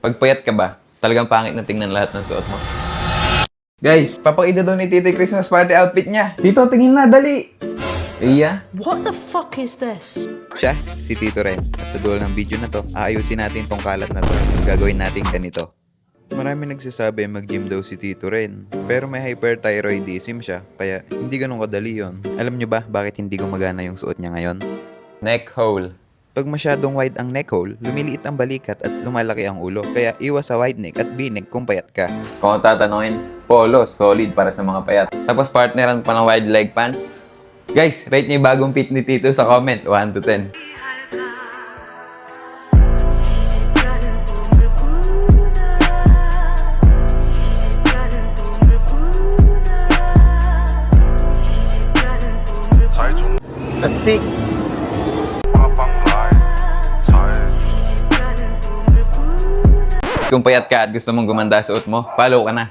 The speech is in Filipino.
Pag payat ka ba, talagang pangit na tingnan lahat ng suot mo. Guys, papakita daw ni Tito yung Christmas party outfit niya. Tito, tingin na, dali! Iya? What the fuck is this? Siya, si Tito Ren. At sa dulo ng video na to, aayusin natin tong kalat na to. Gagawin natin ganito. Marami nagsasabi mag-gym daw si Tito Ren. Pero may hyperthyroidism siya, kaya hindi ganun kadali yon. Alam nyo ba bakit hindi gumagana yung suot niya ngayon? Neck hole. Pag masyadong wide ang neck hole, lumiliit ang balikat at lumalaki ang ulo. Kaya iwas sa wide neck at v-neck kung payat ka. Kung tatanungin, polo, solid para sa mga payat. Tapos partneran pa ng wide leg pants. Guys, rate niyo yung bagong fit ni Tito sa comment, 1 to 10. Astig! Kung payat ka at gusto mong gumanda sa suot mo, follow ka na.